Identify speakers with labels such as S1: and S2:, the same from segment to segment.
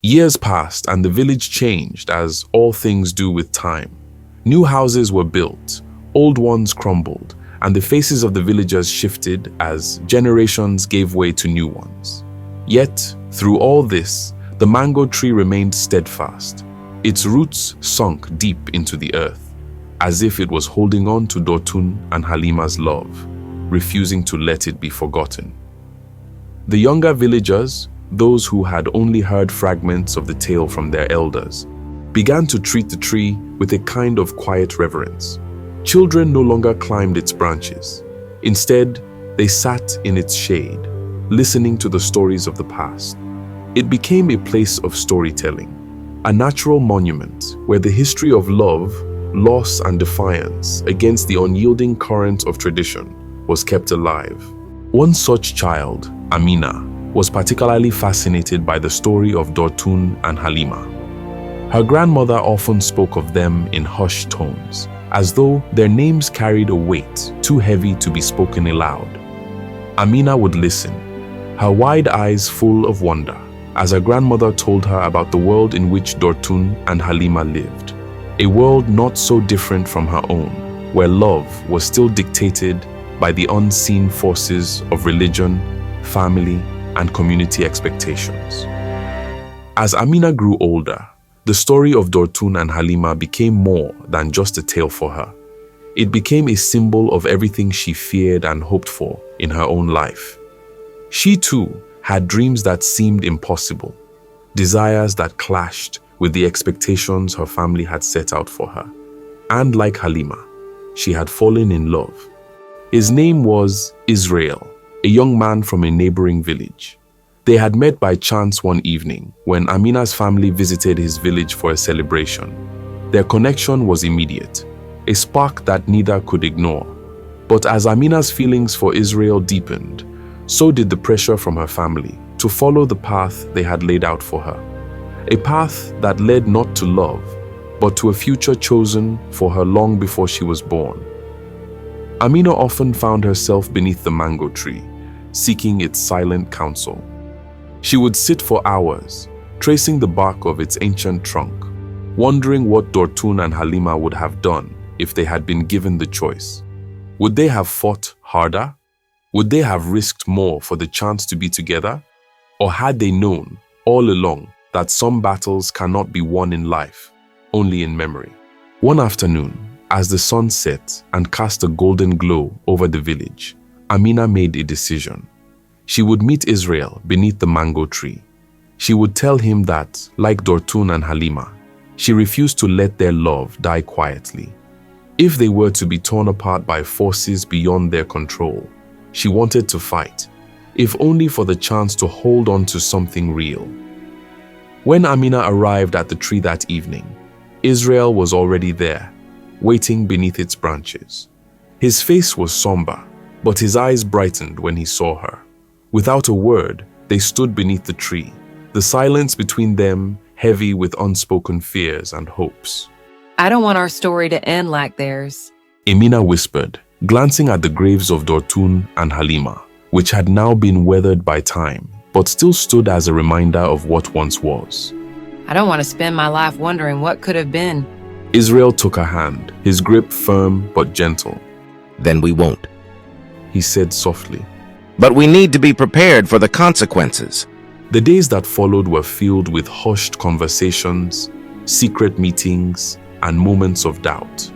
S1: Years passed and the village changed, as all things do with time. New houses were built, old ones crumbled, and the faces of the villagers shifted as generations gave way to new ones. Yet, through all this, the mango tree remained steadfast. Its roots sunk deep into the earth, as if it was holding on to Dotun and Halima's love, refusing to let it be forgotten. The younger villagers, those who had only heard fragments of the tale from their elders, began to treat the tree with a kind of quiet reverence. Children no longer climbed its branches. Instead, they sat in its shade, listening to the stories of the past. It became a place of storytelling, a natural monument where the history of love, loss, and defiance against the unyielding current of tradition was kept alive. One such child, Amina, was particularly fascinated by the story of Dotun and Halima. Her grandmother often spoke of them in hushed tones, as though their names carried a weight too heavy to be spoken aloud. Amina would listen, her wide eyes full of wonder, as her grandmother told her about the world in which Dotun and Halima lived. A world not so different from her own, where love was still dictated by the unseen forces of religion, family, and community expectations. As Amina grew older, the story of Dotun and Halima became more than just a tale for her. It became a symbol of everything she feared and hoped for in her own life. She too had dreams that seemed impossible, desires that clashed with the expectations her family had set out for her. And like Halima, she had fallen in love. His name was Israel, a young man from a neighboring village. They had met by chance one evening when Amina's family visited his village for a celebration. Their connection was immediate, a spark that neither could ignore. But as Amina's feelings for Israel deepened, so did the pressure from her family to follow the path they had laid out for her. A path that led not to love, but to a future chosen for her long before she was born. Amina often found herself beneath the mango tree, seeking its silent counsel. She would sit for hours, tracing the bark of its ancient trunk, wondering what Dotun and Halima would have done if they had been given the choice. Would they have fought harder? Would they have risked more for the chance to be together? Or had they known, all along, that some battles cannot be won in life, only in memory? One afternoon, as the sun set and cast a golden glow over the village, Amina made a decision. She would meet Israel beneath the mango tree. She would tell him that, like Dotun and Halima, she refused to let their love die quietly. If they were to be torn apart by forces beyond their control, she wanted to fight, if only for the chance to hold on to something real. When Amina arrived at the tree that evening, Israel was already there, waiting beneath its branches. His face was somber, but his eyes brightened when he saw her. Without a word, they stood beneath the tree, the silence between them heavy with unspoken fears and hopes.
S2: I don't want our story to end like theirs,
S1: Amina whispered, glancing at the graves of Dotun and Halima, which had now been weathered by time, but still stood as a reminder of what once was.
S2: I don't want to spend my life wondering what could have been.
S1: Israel took her hand, his grip firm but gentle.
S3: Then we won't,
S1: he said softly.
S3: But we need to be prepared for the consequences.
S1: The days that followed were filled with hushed conversations, secret meetings, and moments of doubt.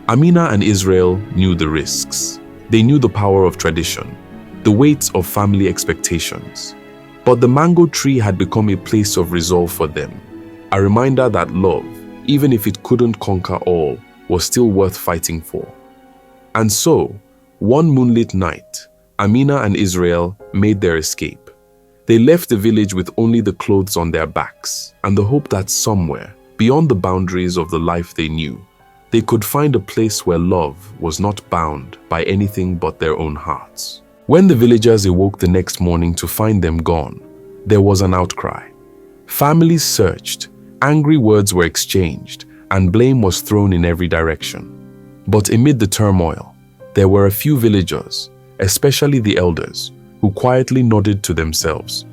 S1: Amina and Israel knew the risks. They knew the power of tradition, the weight of family expectations. But the mango tree had become a place of resolve for them, a reminder that love, even if it couldn't conquer all, was still worth fighting for. And so, one moonlit night, Amina and Israel made their escape. They left the village with only the clothes on their backs and the hope that somewhere, beyond the boundaries of the life they knew, they could find a place where love was not bound by anything but their own hearts. When the villagers awoke the next morning to find them gone, there was an outcry. Families searched, angry words were exchanged, and blame was thrown in every direction. But amid the turmoil, there were a few villagers, especially the elders, who quietly nodded to themselves.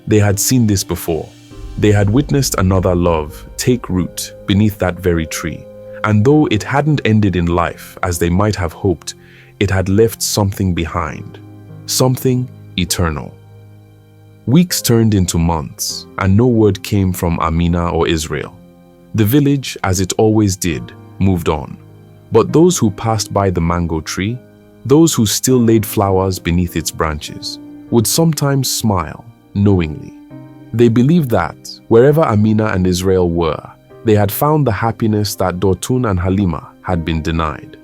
S1: They had seen this before. They had witnessed another love take root beneath that very tree, and though it hadn't ended in life as they might have hoped, it had left something behind, something eternal. Weeks turned into months, and no word came from Amina or Israel. The village, as it always did, moved on. But those who passed by the mango tree, those who still laid flowers beneath its branches, would sometimes smile knowingly. They believed that, wherever Amina and Israel were, they had found the happiness that Dotun and Halima had been denied.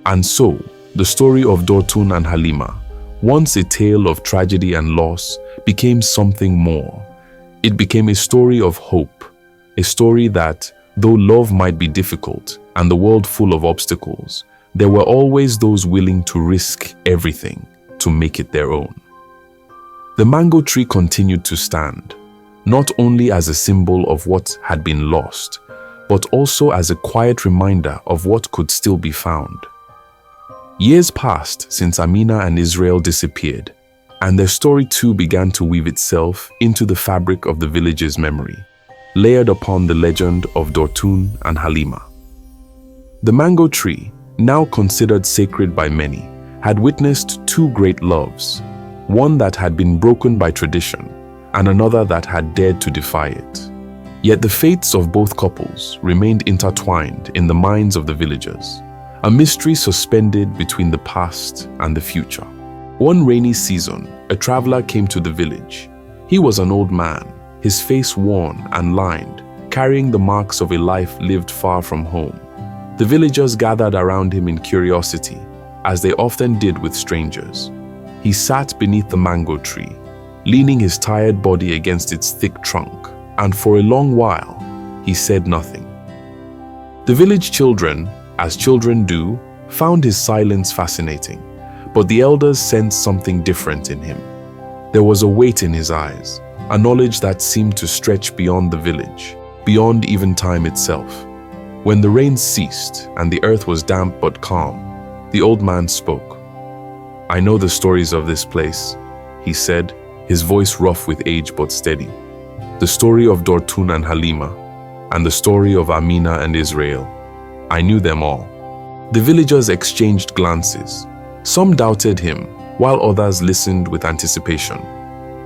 S1: And so, the story of Dotun and Halima, once a tale of tragedy and loss, became something more. It became a story of hope, a story that, though love might be difficult and the world full of obstacles, there were always those willing to risk everything to make it their own. The mango tree continued to stand, not only as a symbol of what had been lost, but also as a quiet reminder of what could still be found. Years passed since Amina and Israel disappeared, and their story too began to weave itself into the fabric of the village's memory, layered upon the legend of Dotun and Halima. The mango tree, now considered sacred by many, had witnessed two great loves, one that had been broken by tradition, and another that had dared to defy it. Yet the fates of both couples remained intertwined in the minds of the villagers, a mystery suspended between the past and the future. One rainy season, a traveler came to the village. He was an old man, his face worn and lined, carrying the marks of a life lived far from home. The villagers gathered around him in curiosity, as they often did with strangers. He sat beneath the mango tree, leaning his tired body against its thick trunk, and for a long while, he said nothing. The village children, as children do, found his silence fascinating, but the elders sensed something different in him. There was a weight in his eyes, a knowledge that seemed to stretch beyond the village, beyond even time itself. When the rain ceased and the earth was damp but calm, the old man spoke. "I know the stories of this place," he said, his voice rough with age but steady. "The story of Dotun and Halima, and the story of Amina and Israel. I knew them all." The villagers exchanged glances. Some doubted him, while others listened with anticipation.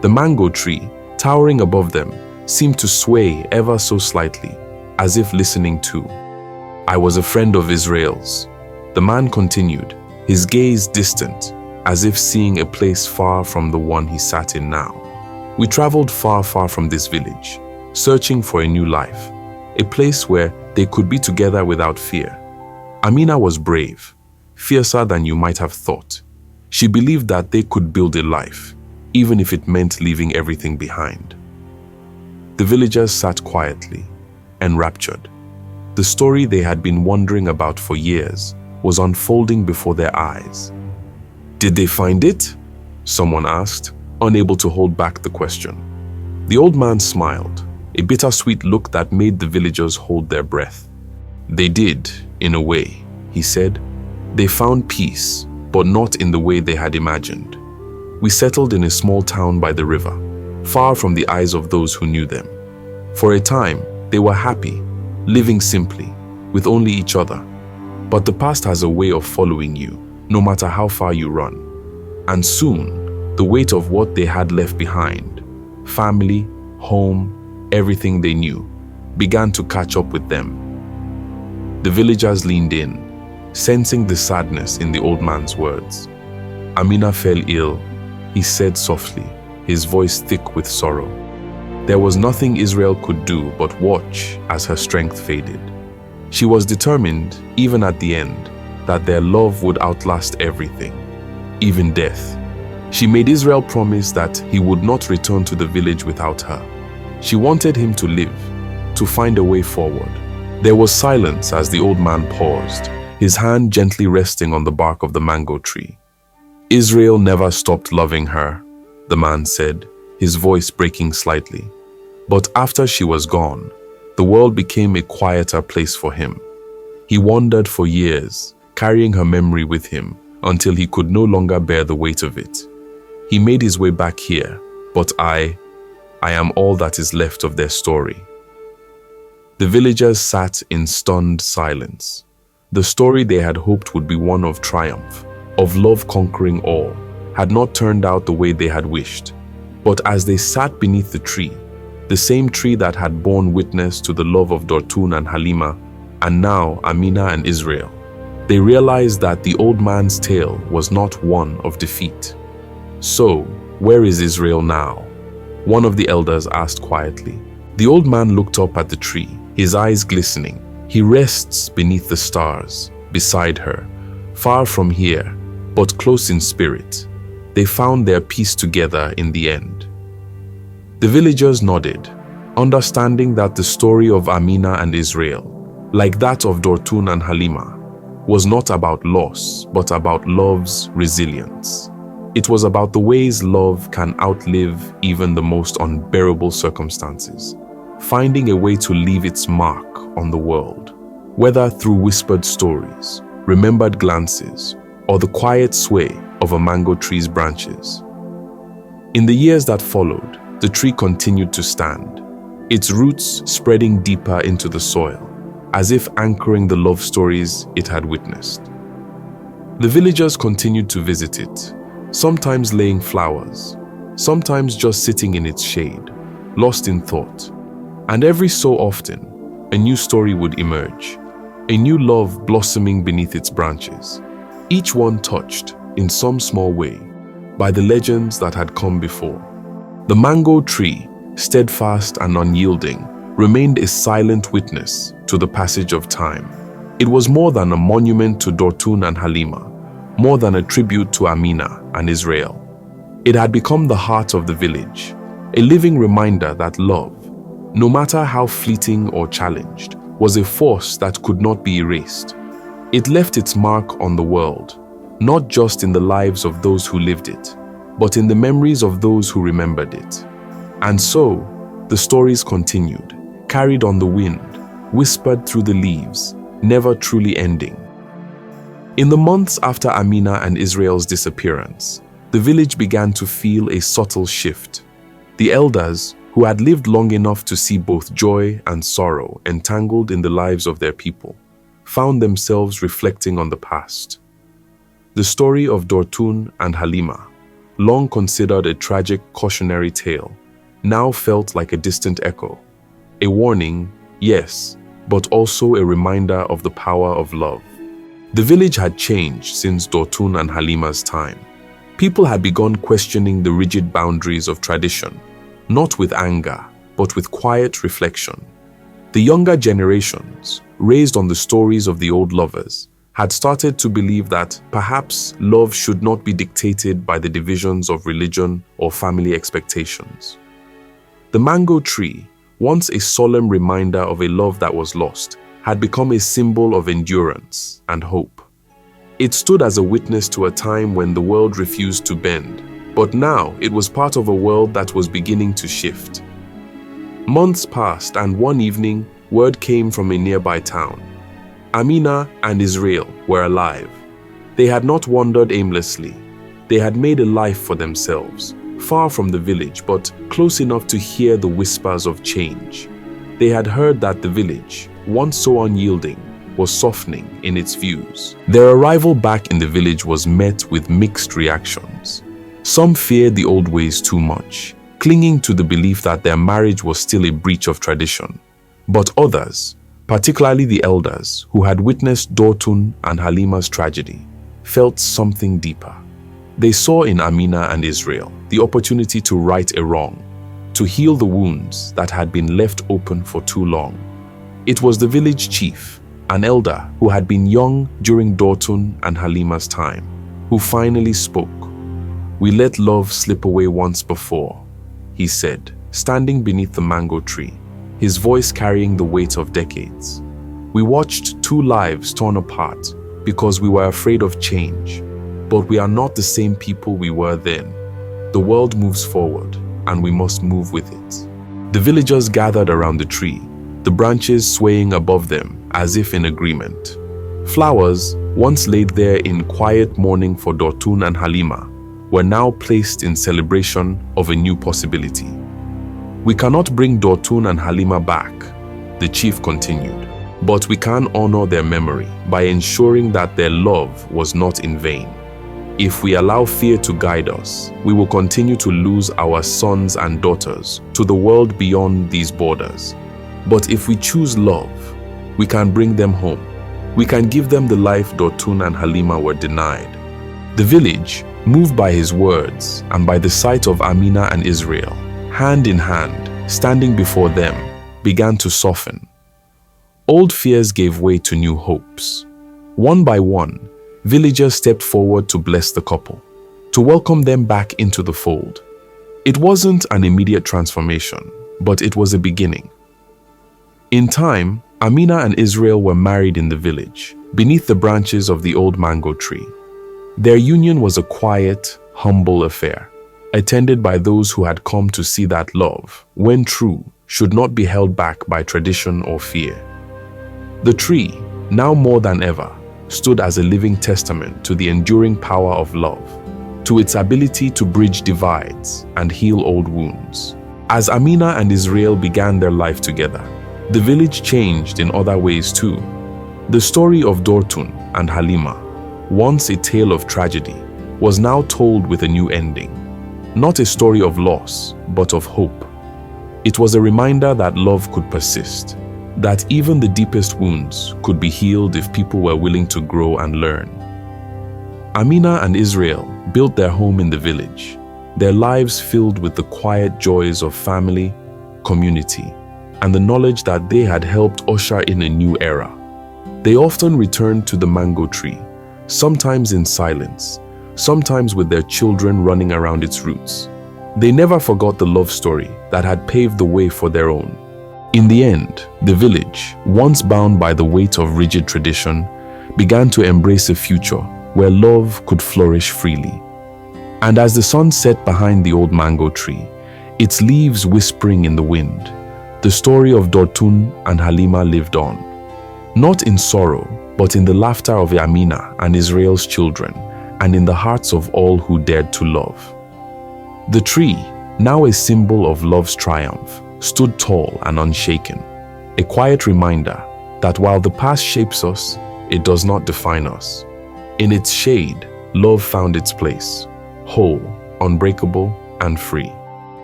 S1: The mango tree, towering above them, seemed to sway ever so slightly, as if listening too. "I was a friend of Israel's," the man continued, his gaze distant, as if seeing a place far from the one he sat in now. "We traveled far, far from this village, searching for a new life, a place where they could be together without fear. Amina was brave, fiercer than you might have thought. She believed that they could build a life, even if it meant leaving everything behind." The villagers sat quietly, enraptured. The story they had been wondering about for years was unfolding before their eyes. "Did they find it?" someone asked, unable to hold back the question. The old man smiled, a bittersweet look that made the villagers hold their breath. "They did, in a way," he said. "They found peace, but not in the way they had imagined. We settled in a small town by the river, far from the eyes of those who knew them. For a time, they were happy, living simply, with only each other. But the past has a way of following you, no matter how far you run. And soon, the weight of what they had left behind, family, home, everything they knew, began to catch up with them." The villagers leaned in, sensing the sadness in the old man's words. "Amina fell ill," he said softly, his voice thick with sorrow. There was nothing Israel could do but watch as her strength faded. She was determined, even at the end, that their love would outlast everything, even death. She made Israel promise that he would not return to the village without her. She wanted him to live, to find a way forward. There was silence as the old man paused, his hand gently resting on the bark of the mango tree. "Israel never stopped loving her," the man said, his voice breaking slightly. "But after she was gone, the world became a quieter place for him. He wandered for years, carrying her memory with him until he could no longer bear the weight of it. He made his way back here, but I I am all that is left of their story. The villagers sat in stunned silence. The story they had hoped would be one of triumph, of love conquering all, had not turned out the way they had wished. But as they sat beneath the tree, the same tree that had borne witness to the love of Dotun and Halima, and now Amina and Israel, they realized that the old man's tale was not one of defeat. So, where is Israel now? One of the elders asked quietly. The old man looked up at the tree, his eyes glistening. He rests beneath the stars, beside her, far from here, but close in spirit. They found their peace together in the end. The villagers nodded, understanding that the story of Amina and Israel, like that of Dotun and Halima, was not about loss, but about love's resilience. It was about the ways love can outlive even the most unbearable circumstances, finding a way to leave its mark on the world, whether through whispered stories, remembered glances, or the quiet sway of a mango tree's branches. In the years that followed, the tree continued to stand, its roots spreading deeper into the soil, as if anchoring the love stories it had witnessed. The villagers continued to visit it, sometimes laying flowers, sometimes just sitting in its shade, lost in thought. And every so often, a new story would emerge, a new love blossoming beneath its branches, each one touched, in some small way, by the legends that had come before. The mango tree, steadfast and unyielding, remained a silent witness to the passage of time. It was more than a monument to Dotun and Halima, more than a tribute to Amina and Israel. It had become the heart of the village, a living reminder that love, no matter how fleeting or challenged, was a force that could not be erased. It left its mark on the world, not just in the lives of those who lived it, but in the memories of those who remembered it. And so, the stories continued, carried on the wind, whispered through the leaves, never truly ending. In the months after Amina and Israel's disappearance, the village began to feel a subtle shift. The elders, who had lived long enough to see both joy and sorrow entangled in the lives of their people, found themselves reflecting on the past. The story of Dotun and Halima, long considered a tragic cautionary tale, now felt like a distant echo. A warning, yes, but also a reminder of the power of love. The village had changed since Dotun and Halima's time. People had begun questioning the rigid boundaries of tradition, not with anger, but with quiet reflection. The younger generations, raised on the stories of the old lovers, had started to believe that perhaps love should not be dictated by the divisions of religion or family expectations. The mango tree, once a solemn reminder of a love that was lost, had become a symbol of endurance and hope. It stood as a witness to a time when the world refused to bend, but now it was part of a world that was beginning to shift. Months passed, and one evening, word came from a nearby town. Amina and Israel were alive. They had not wandered aimlessly. They had made a life for themselves, far from the village, but close enough to hear the whispers of change. They had heard that the village, once so unyielding, was softening in its views. Their arrival back in the village was met with mixed reactions. Some feared the old ways too much, clinging to the belief that their marriage was still a breach of tradition. But others, particularly the elders who had witnessed Dotun and Halima's tragedy, felt something deeper. They saw in Amina and Israel the opportunity to right a wrong, to heal the wounds that had been left open for too long. It was the village chief, an elder who had been young during Dotun and Halima's time, who finally spoke. "We let love slip away once before," he said, standing beneath the mango tree, his voice carrying the weight of decades. "We watched two lives torn apart because we were afraid of change, but we are not the same people we were then. The world moves forward, and we must move with it." The villagers gathered around the tree, the branches swaying above them as if in agreement. Flowers, once laid there in quiet mourning for Dotun and Halima, were now placed in celebration of a new possibility. We cannot bring Dotun and Halima back, the chief continued, but we can honor their memory by ensuring that their love was not in vain. If we allow fear to guide us, we will continue to lose our sons and daughters to the world beyond these borders. But if we choose love, we can bring them home. We can give them the life Dotun and Halima were denied. The village, moved by his words and by the sight of Amina and Israel, hand in hand, standing before them, began to soften. Old fears gave way to new hopes. One by one, villagers stepped forward to bless the couple, to welcome them back into the fold. It wasn't an immediate transformation, but it was a beginning. In time, Amina and Israel were married in the village, beneath the branches of the old mango tree. Their union was a quiet, humble affair, attended by those who had come to see that love, when true, should not be held back by tradition or fear. The tree, now more than ever, stood as a living testament to the enduring power of love, to its ability to bridge divides and heal old wounds. As Amina and Israel began their life together, the village changed in other ways too. The story of Dotun and Halima, once a tale of tragedy, was now told with a new ending. Not a story of loss, but of hope. It was a reminder that love could persist, that even the deepest wounds could be healed if people were willing to grow and learn. Amina and Israel built their home in the village, their lives filled with the quiet joys of family, community, and the knowledge that they had helped usher in a new era. They often returned to the mango tree, sometimes in silence, sometimes with their children running around its roots. They never forgot the love story that had paved the way for their own. In the end, the village, once bound by the weight of rigid tradition, began to embrace a future where love could flourish freely. And as the sun set behind the old mango tree, its leaves whispering in the wind, the story of Dotun and Halima lived on. Not in sorrow, but in the laughter of Amina and Israel's children, and in the hearts of all who dared to love. The tree, now a symbol of love's triumph, stood tall and unshaken, a quiet reminder that while the past shapes us, it does not define us. In its shade, love found its place, whole, unbreakable, and free.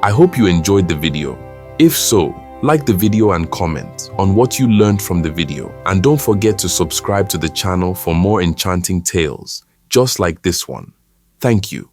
S1: I hope you enjoyed the video. If so, like the video and comment on what you learned from the video, and don't forget to subscribe to the channel for more enchanting tales just like this one. Thank you.